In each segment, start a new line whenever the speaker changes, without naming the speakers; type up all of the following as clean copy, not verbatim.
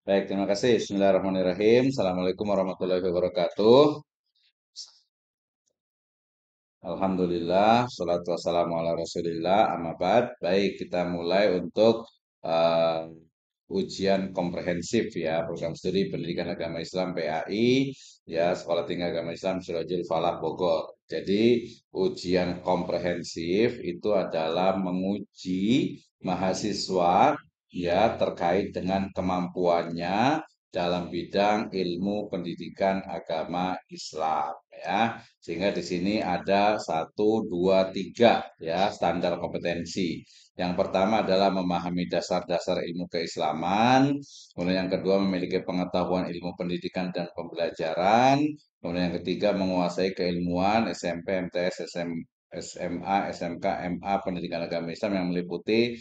Baik, terima kasih. Bismillahirrahmanirrahim. Assalamualaikum warahmatullahi wabarakatuh. Alhamdulillah, salatu wassalamu ala rasulillah, amma ba'd. Baik, kita mulai untuk uh, ujian komprehensif ya, program studi pendidikan agama Islam PAI, ya, Sekolah Tinggi Agama Islam Sirajul Falah Bogor. Jadi, ujian komprehensif itu adalah menguji mahasiswa ya terkait dengan kemampuannya dalam bidang ilmu pendidikan agama Islam ya. Sehingga di sini ada satu, dua, tiga ya standar kompetensi. Yang pertama adalah memahami dasar-dasar ilmu keislaman. Kemudian yang kedua memiliki pengetahuan ilmu pendidikan dan pembelajaran. Kemudian yang ketiga menguasai keilmuan SMP, MTS, SMA, SMK, MA pendidikan agama Islam yang meliputi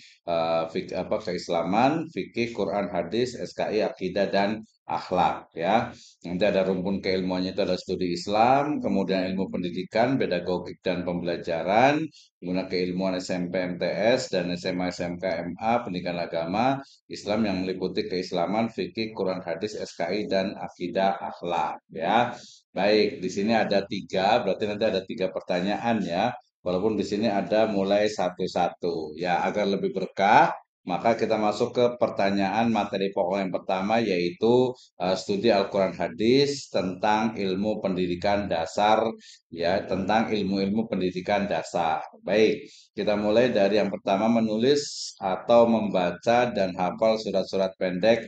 keislaman, fikih, Quran, hadis, SKI, akidah dan akhlak ya. Nanti ada rumpun keilmuannya itu ada studi Islam, kemudian ilmu pendidikan, pedagogik dan pembelajaran, kemudian keilmuan SMP, MTS dan SMA, SMK, MA pendidikan agama Islam yang meliputi keislaman, fikih, Quran, hadis, SKI dan akidah akhlak ya. Baik, di sini ada tiga, berarti nanti ada tiga pertanyaan ya. Walaupun di sini ada mulai satu-satu ya agar lebih berkah. Maka kita masuk ke pertanyaan materi pokok yang pertama yaitu studi Al-Quran Hadis tentang ilmu pendidikan dasar ya tentang ilmu-ilmu pendidikan dasar. Baik, kita mulai dari yang pertama menulis atau membaca dan hafal surat-surat pendek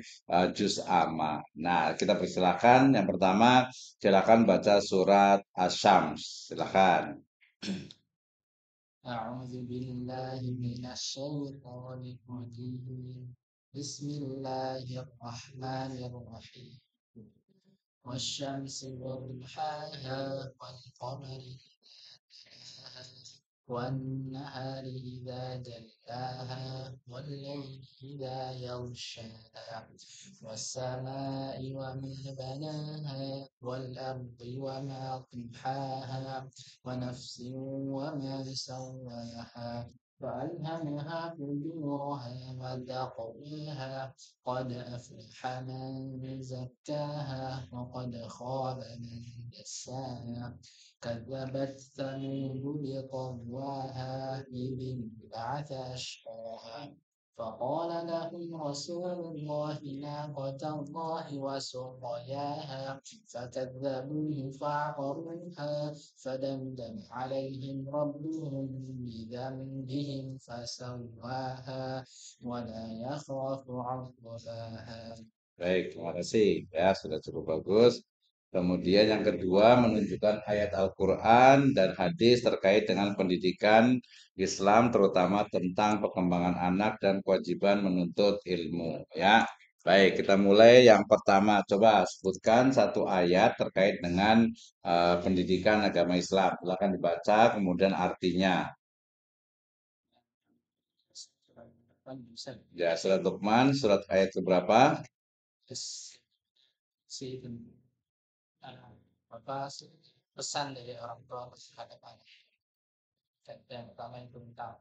juz amma. Nah, kita persilakan yang pertama silakan baca surat Asy-Syams. Silakan.
أعوذ بالله من الشيطان الرجيم بسم الله الرحمن الرحيم والشمس وضحاها والقمر إذا والنهار إذا جلاها والليل إذا يغشاها والسماء وما بناها والأرض وما طحاها ونفس وما سواها فألهمها فجورها وتقواها قد أفلح من زكاها وقد خاب من دساها كذبت ثمود بطغواها إذ انبعث أشقاها فقال لهم رسول الله ناقة الله وسقياها فكذبوه فعقروها فدمدم عليهم ربهم بذنبهم فسواها ولا يخاف عقباها.
Baik, terima kasih. Ya, sudah cukup bagus. Kemudian yang kedua menunjukkan ayat Al-Quran dan hadis terkait dengan pendidikan Islam, terutama tentang perkembangan anak dan kewajiban menuntut ilmu. Ya, baik, kita mulai yang pertama. Coba sebutkan satu ayat terkait dengan pendidikan agama Islam. Silakan dibaca, kemudian artinya. Ya, surat Luqman, surat ayat keberapa?
Pesan dari orang tua terhadap anak. Yang pertama itu tentang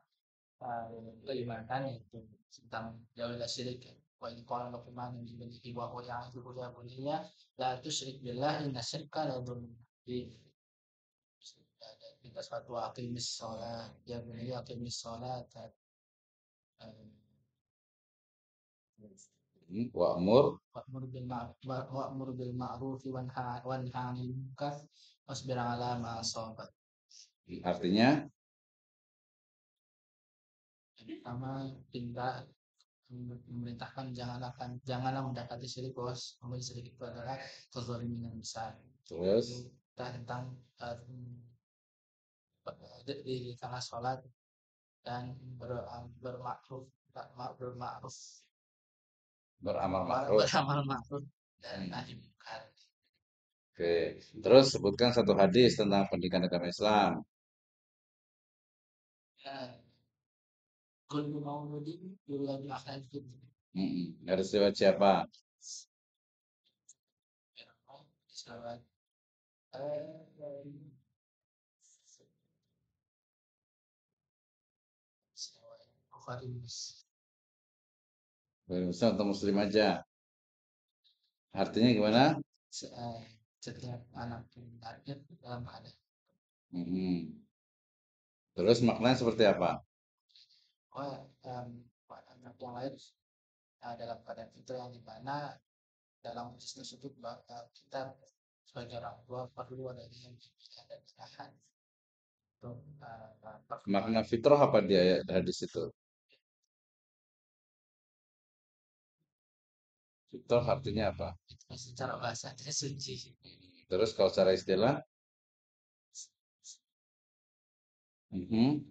keimanan, itu tentang jauhilah syirik. Wa in qala Luqman li banihi wa huwa ya'iduhu ya bunayya la tusyrik billahi inna syirka la dzulmun adzim. Kita suatu aqimis sholat ya bunayya aqimis sholat
Wa'mur.
wa'mur bil ma'ruf wanha 'anil munkar wasbir 'ala ma asabak.
Artinya,
Pertama, tinggal memerintahkan janganlah mendekati syirik, bos. Kemudian syirik itu adalah kezaliman yang besar.
terus,
Tentang di tengah sholat dan bermakruf bermakruf
beramal ma'ruf.
beramal makruf dan nahi munkar.
Oke, terus sebutkan satu hadis tentang pendidikan agama Islam.
Kullu mauludin yuladu ala fitri.
Harus lewat siapa?
Sahabat Bukhari
Muslim atau muslim aja. Artinya gimana?
Setiap anak yang lahir dalam keadaan
Hmm. Terus maknanya seperti apa?
oh, anak yang lahir dalam keadaan itu yang dimana dalam hadis tersebut kita sebagai orang tua perlu adanya bimbingan dan arahan untuk
Makna
perkembangan
fitrah apa dia ya hadis itu? Fitrah artinya apa?
secara bahasa suci.
Terus kalau secara istilah? Mhm.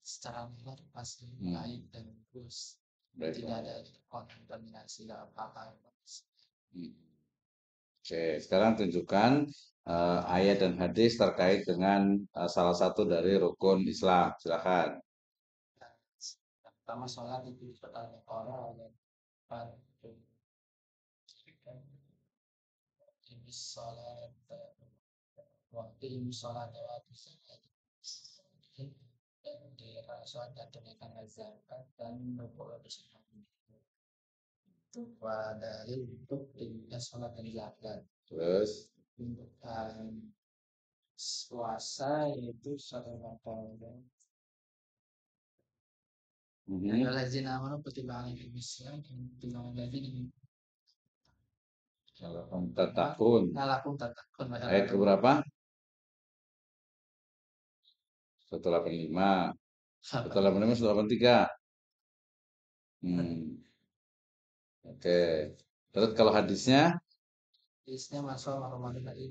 Secara luar pasti baik
Hmm.
dan terus tidak
Baiklah.
ada kontaminasi dalam hal-hal
Hmm. Oke, sekarang tunjukkan ayat dan hadis terkait dengan salah satu dari rukun Islam. Silakan.
yang pertama sholat itu pertama orang dan ini sholat waktu ini sholat waktu sholat dan di sholat dan tunaikan zakat dan berpuasa bersama itu pada untuk tidak sholat dan zakat
Terus,
untuk puasa yaitu satu Ramadan.
mhm.
Lazina amanu pertimbangan Indonesia pertimbangan lagi ini
Tatakun.
ngalakun tatakun
Ayat keberapa? 185. 185, 183. Hmm. Oke. Terus kalau hadisnya,
hadisnya masuk Ramadan tadi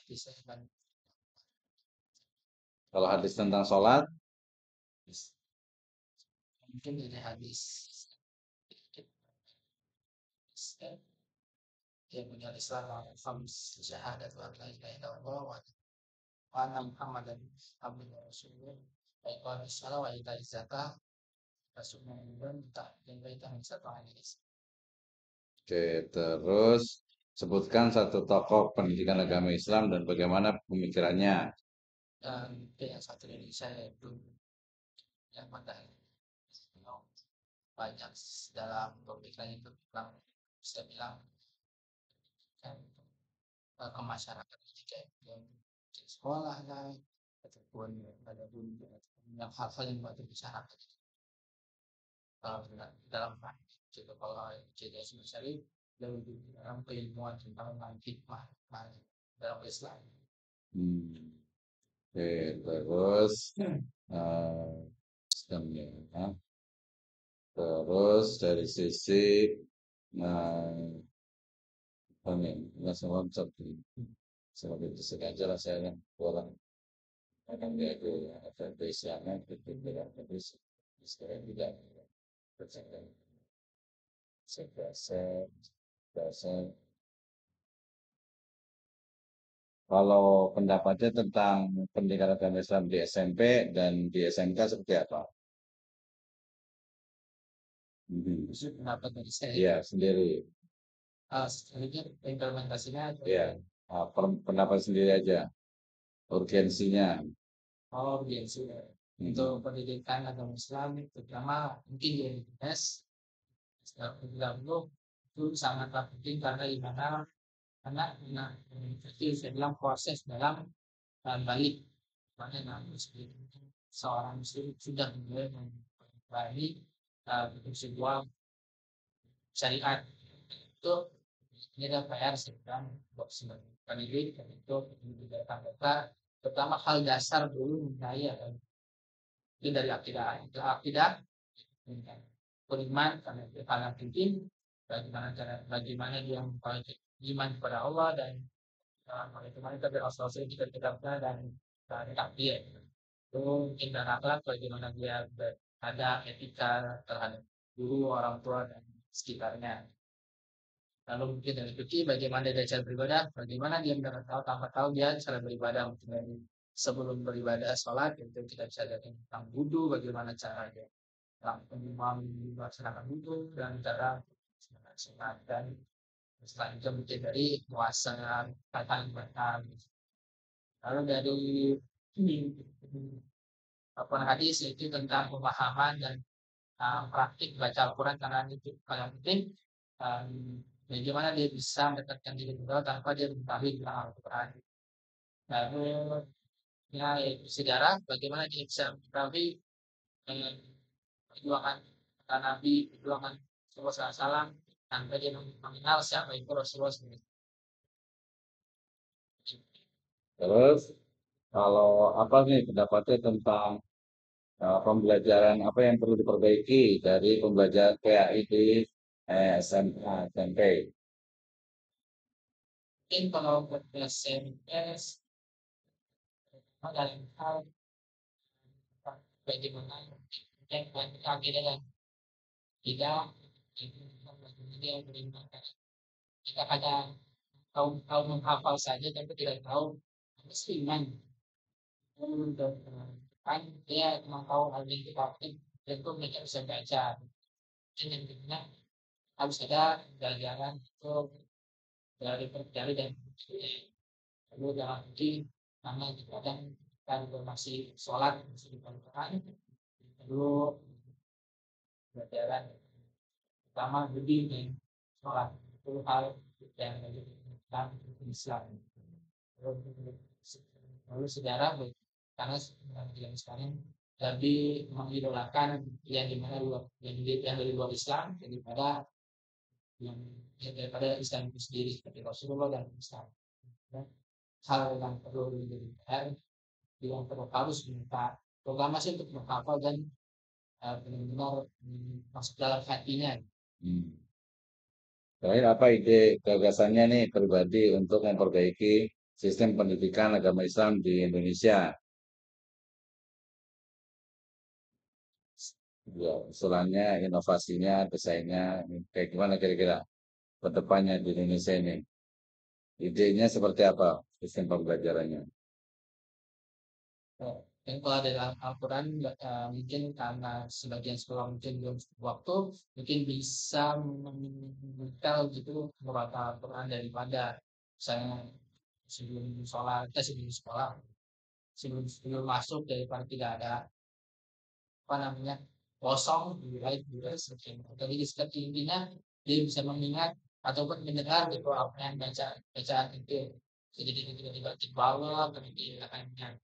bisa kan
kalau hadis tentang sholat,
mungkin dari hadis yang punya Islam khams syahadat wa la ilaha illallah wa anna Muhammadan abduhu wa rasuluh wa iqamis shalah wa ita'iz zakah rasulullah tak dan baita min sata'an
oke. Terus sebutkan satu tokoh pendidikan agama Islam dan bagaimana pemikirannya.
dan yang satu Indonesia yaitu yang pada banyak dalam pemikiran itu bilang bisa bilang kan ke masyarakat ketika yang di sekolah lah ataupun ada yang hal-hal yang buat masyarakat dalam juga kalau jadi syarif lebih dalam keilmuan tentang hikmah dalam Islam.
Hmm. Oke, terus eh, sistemnya. Terus dari sisi nah, apa nih? Nggak semua seperti seperti itu sengaja lah saya kan orang akan dia itu FNP Islamnya itu tidak habis sekarang tidak percaya saya rasa kalau pendapatnya tentang pendidikan agama Islam di SMP dan di SMK seperti apa? Mhm.
Itu pendapat dari saya.
Iya, sendiri.
Sebenarnya implementasinya
Iya, pendapat sendiri aja. Urgensinya.
biar sudah untuk pendidikan agama Islam terutama mungkin di Indonesia secara itu sangatlah penting karena gimana karena itu saya bilang proses dalam balik mana nanti seorang muslim sudah mulai membalik sebuah syariat itu ini adalah PR sedang buat sebagai pendidik dan itu pendidikan mereka pertama hal dasar dulu mengenai itu dari akidah beriman karena itu hal yang penting bagaimana dia memperbaiki iman kepada Allah dan bagaimana kita berasosiasi kita tidaknya dan takdir itu mungkin dan akhlak bagaimana dia ada etika terhadap guru orang tua dan sekitarnya. Lalu mungkin dari fikih bagaimana dia cara beribadah, bagaimana dia mendapat tahu tanpa tahu dia cara beribadah mungkin dari sebelum beribadah sholat itu kita bisa lihat tentang wudhu bagaimana cara dia tentang melaksanakan wudhu dan cara sunat dan selanjutnya mungkin dari puasa kata ibadah lalu dari Apapun hadis itu tentang pemahaman dan praktik baca Al-Quran karena itu paling penting. um, Bagaimana dia bisa mendekatkan diri ke Allah tanpa dia mengetahui tentang Al-Quran. Lalu ya yaitu sejarah bagaimana dia bisa mengetahui eh, perjuangan kata Nabi, perjuangan Rasulullah SAW tanpa dia mengenal siapa itu Rasulullah SAW.
Terus kalau apa nih pendapatnya tentang pembelajaran apa yang perlu diperbaiki dari pembelajaran PAI di SMA, SMP?
Mungkin kalau buat SMS dalam hal bagaimana yang kami dengan tidak dia beriman kita hanya tahu menghafal saja tapi tidak tahu mesti iman kan dia cuma tahu hal yang kita dan itu mereka bisa baca dan yang kedua harus ada pelajaran itu dari dan lalu dalam mungkin karena kadang kan masih sholat masih diperlukan lalu pelajaran pertama lebih nih sholat itu hal yang dalam Islam lalu sejarah karena yang sekarang lebih mengidolakan yang dimana luar yang dari luar Islam daripada daripada Islam itu sendiri seperti Rasulullah dan Islam. Ya. Hal yang perlu dilihat yang perlu harus minta terutama sih untuk menghafal dan benar-benar masuk dalam hatinya.
Hmm. Terakhir apa ide gagasannya nih pribadi untuk memperbaiki sistem pendidikan agama Islam di Indonesia? Ya, usulannya, inovasinya, desainnya, kayak gimana kira-kira ke depannya di Indonesia ini? Idenya seperti apa sistem pembelajarannya?
Dan kalau dalam Al-Quran mungkin karena sebagian sekolah mungkin belum cukup waktu, mungkin bisa menyetel gitu murat Al-Quran daripada misalnya sebelum sholat, sebelum sekolah, sebelum masuk daripada tidak ada apa namanya kosong di right juga seperti itu. Jadi seperti intinya dia bisa mengingat ataupun mendengar gitu apa yang bacaan itu. Jadi tiba-tiba di bawah kemudian akan ya,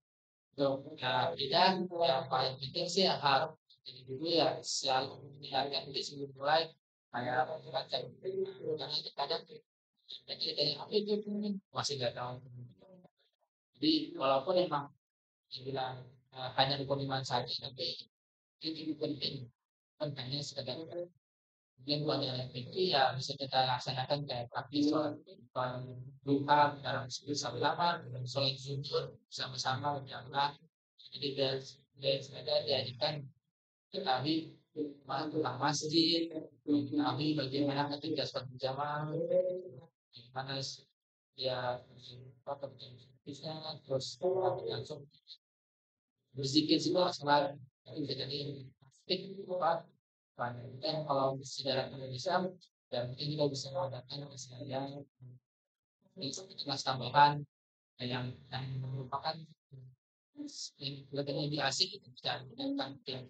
kita yang paling penting sih yang harus jadi dulu ya selalu mendengarkan itu sebelum mulai kayak baca karena kadang kita dari apa itu masih nggak tahu. Jadi walaupun emang dibilang hanya rukun iman saja, tapi itu penting. Kan hanya sekedar yang buat yang penting ya bisa kita laksanakan kayak praktis sholat duha dalam bersama-sama dengan sholat zuhur bersama-sama berjamaah. Jadi dari sekedar diajarkan ketahui tentang masjid, ketahui bagaimana ketika sholat berjamaah, bagaimana ya apa bisa terus langsung berzikir sih masalah itu bisa jadi praktik apa dan kalau sejarah Indonesia dan mungkin juga bisa mengadakan yang kelas tambahan yang merupakan yang lebih asik itu bisa menggunakan yang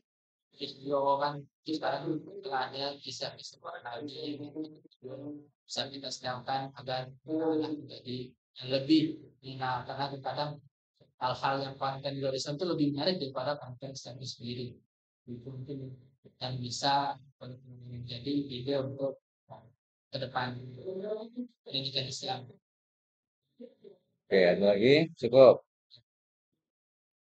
video kan sekarang telah ada kisah-kisah para nabi bisa kita sedangkan agar menjadi yang lebih nah karena kadang hal-hal yang konten di luar Islam itu lebih menarik daripada konten Islam itu sendiri itu mungkin yang bisa menjadi ide untuk ke depan pendidikan Islam.
Oke, ada lagi? Cukup.